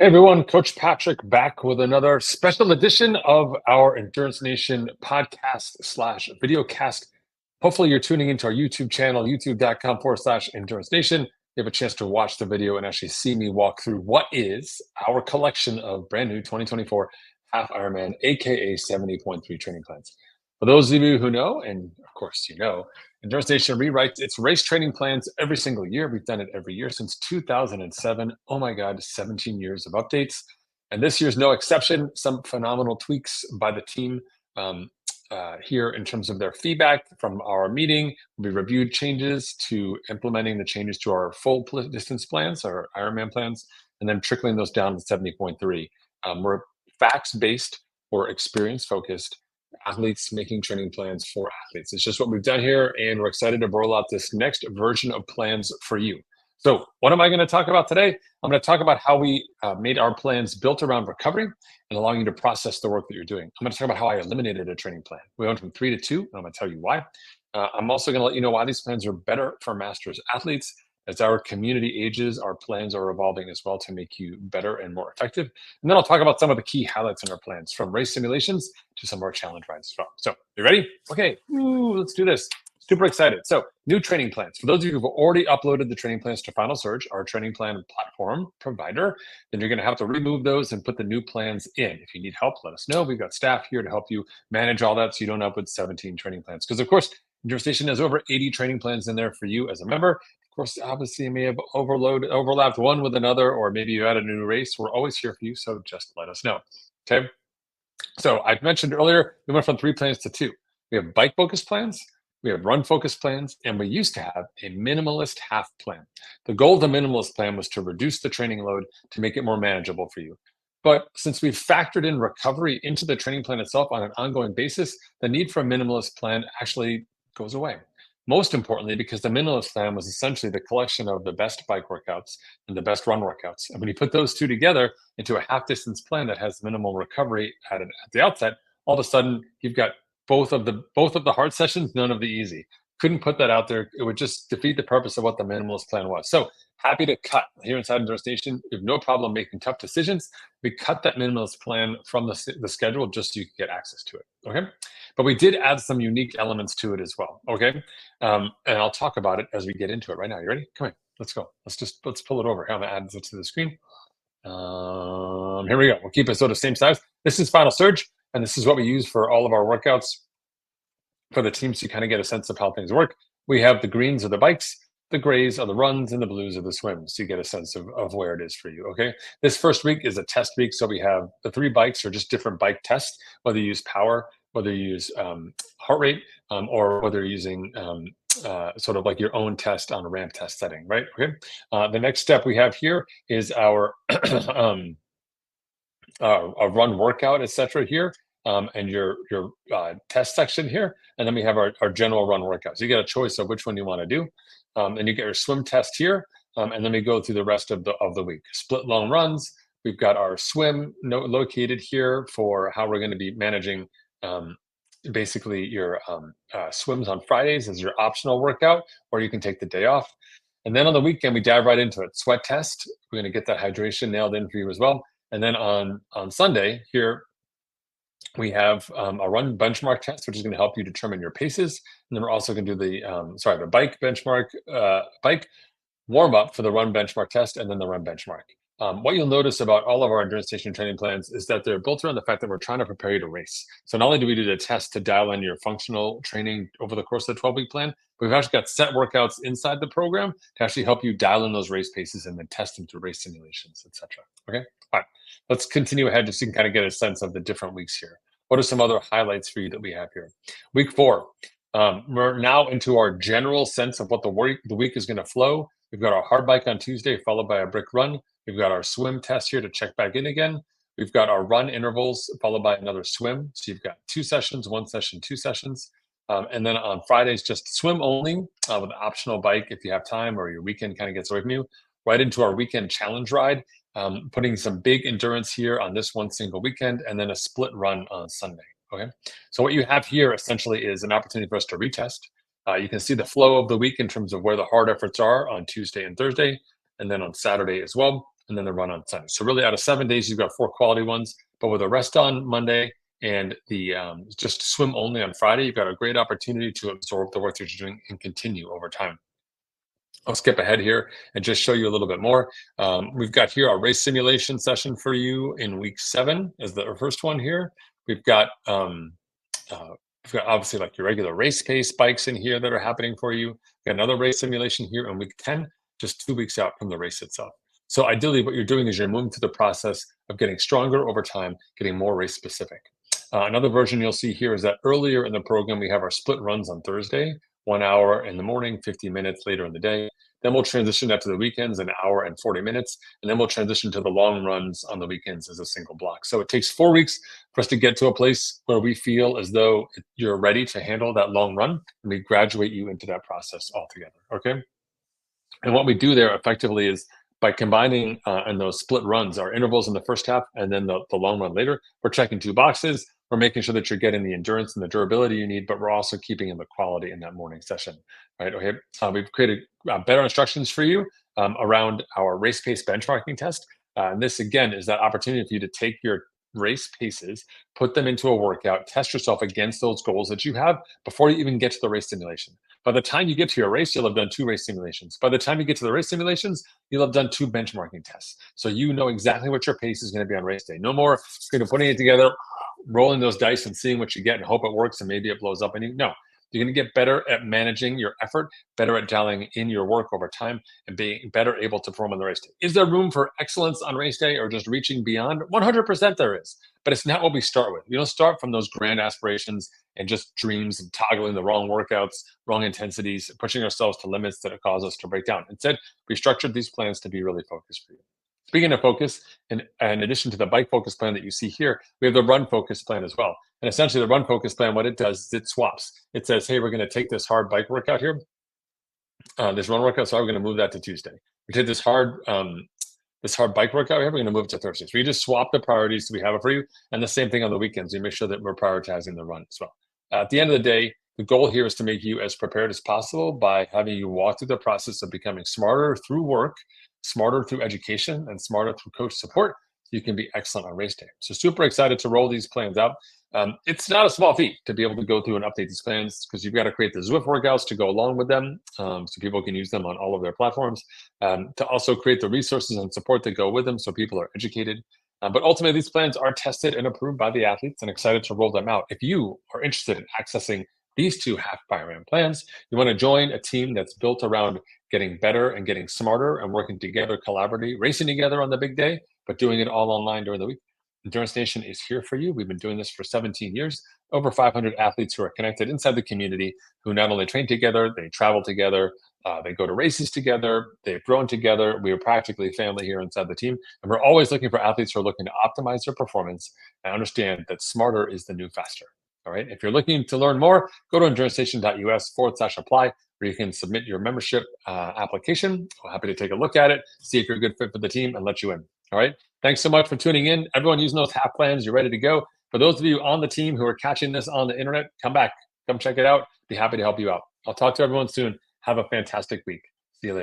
Hey everyone, Coach Patrick back with another special edition of our Endurance Nation podcast slash videocast. Hopefully you're tuning into our YouTube channel, youtube.com/Endurance Nation. You have a chance to watch the video and actually see me walk through what is our collection of brand new 2024 Half Ironman, aka 70.3 training plans. For those of you who know, and of course you know, Endurance Nation rewrites its race training plans every single year. We've done it every year since 2007. Oh my God, 17 years of updates. And this year's no exception. Some phenomenal tweaks by the team here in terms of their feedback from our meeting. We reviewed changes to implementing the changes to our full distance plans, our Ironman plans, and then trickling those down to 70.3. We're facts-based or experience-focused athletes making training plans for athletes. It's just what we've done here, and we're excited to roll out this next version of plans for you. So what am I going to talk about today? I'm going to talk about how we made our plans built around recovery and allowing you to process the work that you're doing. I'm going to talk about how I eliminated a training plan. We went from 3 to 2, and I'm going to tell you why. I'm also going to let you know why these plans are better for masters athletes. As our community ages, our plans are evolving as well to make you better and more effective. And then I'll talk about some of the key highlights in our plans, from race simulations to some of our challenge rides as well. So, you ready? Okay, let's do this. Super excited. So, new training plans. For those of you who've already uploaded the training plans to Final Surge, our training plan platform provider, then you're going to have to remove those and put the new plans in. If you need help, let us know. We've got staff here to help you manage all that so you don't end up with 17 training plans. Because, of course, Endurance Nation has over 80 training plans in there for you as a member. Of course, obviously, you may have overlapped one with another, or maybe you added a new race. We're always here for you, so just let us know. Okay. So I mentioned earlier, we went from 3 plans to 2. We have bike focus plans, we have run focus plans, and we used to have a minimalist half plan. The goal of the minimalist plan was to reduce the training load to make it more manageable for you. But since we've factored in recovery into the training plan itself on an ongoing basis, the need for a minimalist plan actually goes away. Most importantly, because the minimalist plan was essentially the collection of the best bike workouts and the best run workouts. And when you put those two together into a half distance plan that has minimal recovery at the outset, all of a sudden you've got both of the hard sessions, none of the easy. Couldn't put that out there. It would just defeat the purpose of what the minimalist plan was. So happy to cut here inside Endurance Nation. We have no problem making tough decisions. We cut that minimalist plan from the schedule just so you can get access to it. Okay. But we did add some unique elements to it as well. Okay. And I'll talk about it as we get into it right now. You ready? Come on. Let's go. Let's pull it over. Here, I'm going to add it to the screen. Here we go. We'll keep it sort of same size. This is Final Surge, and this is what we use for all of our workouts for the team, so you kind of get a sense of how things work. We have the greens are the bikes, the grays are the runs, and the blues are the swims. So you get a sense of where it is for you, okay? This first week is a test week, so we have the 3 bikes are just different bike tests, whether you use power, whether you use heart rate, or whether you're using sort of like your own test on a ramp test setting, right? Okay. The next step we have here is our a run workout, etc. here, and your test section here, and then we have our general run workout. So you get a choice of which one you want to do, and you get your swim test here, and then we go through the rest of the week. Split long runs. We've got our swim located here for how we're going to be managing basically your swims on Fridays as your optional workout, or you can take the day off. And then on the weekend, we dive right into it. Sweat test. We're going to get that hydration nailed in for you as well. And then on Sunday here, we have a run benchmark test, which is going to help you determine your paces. And then we're also going to do the bike benchmark, bike warm up for the run benchmark test, and then the run benchmark. What you'll notice about all of our Endurance Nation training plans is that they're built around the fact that we're trying to prepare you to race. So not only do we do the test to dial in your functional training over the course of the 12-week plan, but we've actually got set workouts inside the program to actually help you dial in those race paces and then test them through race simulations, etc. Okay, all right, let's continue ahead just so you can kind of get a sense of the different weeks here. What are some other highlights for you that we have here? Week 4, we're now into our general sense of what the week is going to flow. We've got our hard bike on Tuesday, followed by a brick run. We've got our swim test here to check back in again. We've got our run intervals followed by another swim. So you've got 2 sessions, 1 session, 2 sessions. And then on Fridays, just swim only with an optional bike if you have time or your weekend kind of gets away from you. Right into our weekend challenge ride, putting some big endurance here on this one single weekend, and then a split run on Sunday. Okay. So what you have here essentially is an opportunity for us to retest. You can see the flow of the week in terms of where the hard efforts are on Tuesday and Thursday, and then on Saturday as well. and then the run on Sunday. So really out of 7 days, you've got 4 quality ones, but with a rest on Monday and the just swim only on Friday, you've got a great opportunity to absorb the work that you're doing and continue over time. I'll skip ahead here and just show you a little bit more. We've got here our race simulation session for you in week 7 as the first one here. We've got obviously like your regular race pace bikes in here that are happening for you. We've got another race simulation here in week 10, just 2 weeks out from the race itself. So ideally what you're doing is you're moving through the process of getting stronger over time, getting more race specific. Another version you'll see here is that earlier in the program, we have our split runs on Thursday, 1 hour in the morning, 50 minutes later in the day. Then we'll transition that to the weekends, an hour and 40 minutes. And then we'll transition to the long runs on the weekends as a single block. So it takes 4 weeks for us to get to a place where we feel as though you're ready to handle that long run. And we graduate you into that process altogether. Okay. And what we do there effectively is by combining in those split runs, our intervals in the first half and then the long run later, we're checking 2 boxes. We're making sure that you're getting the endurance and the durability you need, but we're also keeping in the quality in that morning session, right? Okay, we've created better instructions for you around our race pace benchmarking test. And this, again, is that opportunity for you to take your race paces, put them into a workout, test yourself against those goals that you have before you even get to the race simulation. By the time you get to your race, you'll have done 2 race simulations. By the time you get to the race simulations, you'll have done 2 benchmarking tests. So you know exactly what your pace is going to be on race day. No more putting it together, rolling those dice and seeing what you get and hope it works and maybe it blows up on you. No, you're going to get better at managing your effort, better at dialing in your work over time, and being better able to perform on the race day. Is there room for excellence on race day or just reaching beyond? 100% there is, but it's not what we start with. We don't start from those grand aspirations and just dreams and toggling the wrong workouts, wrong intensities, pushing ourselves to limits that cause us to break down. Instead, we structured these plans to be really focused for you. Speaking of focus, in addition to the bike focus plan that you see here, we have the run focus plan as well. And essentially the run focus plan, what it does is it swaps. It says, hey, we're going to take this hard bike workout here, this run workout, so we're going to move that to Tuesday. We take this hard bike workout here, we're going to move it to Thursday. So we just swap the priorities so we have it for you. And the same thing on the weekends. We make sure that we're prioritizing the run as well. At the end of the day, the goal here is to make you as prepared as possible by having you walk through the process of becoming smarter through work, smarter through education, and smarter through coach support so you can be excellent on race day. So super excited to roll these plans out. It's not a small feat to be able to go through and update these plans because you've got to create the Zwift workouts to go along with them so people can use them on all of their platforms, to also create the resources and support that go with them so people are educated. But ultimately, these plans are tested and approved by the athletes and excited to roll them out. If you are interested in accessing these 2 half Ironman plans, you want to join a team that's built around getting better and getting smarter and working together, collaboratively, racing together on the big day, but doing it all online during the week. Endurance Nation is here for you. We've been doing this for 17 years. Over 500 athletes who are connected inside the community who not only train together, they travel together, they go to races together, they've grown together. We are practically family here inside the team. And we're always looking for athletes who are looking to optimize their performance and understand that smarter is the new faster. All right. If you're looking to learn more, go to endurancenation.us/apply, where you can submit your membership application. We're happy to take a look at it, see if you're a good fit for the team, and let you in. All right. Thanks so much for tuning in. Everyone using those half plans, you're ready to go. For those of you on the team who are catching this on the internet, come back, come check it out. Be happy to help you out. I'll talk to everyone soon. Have a fantastic week. See you later.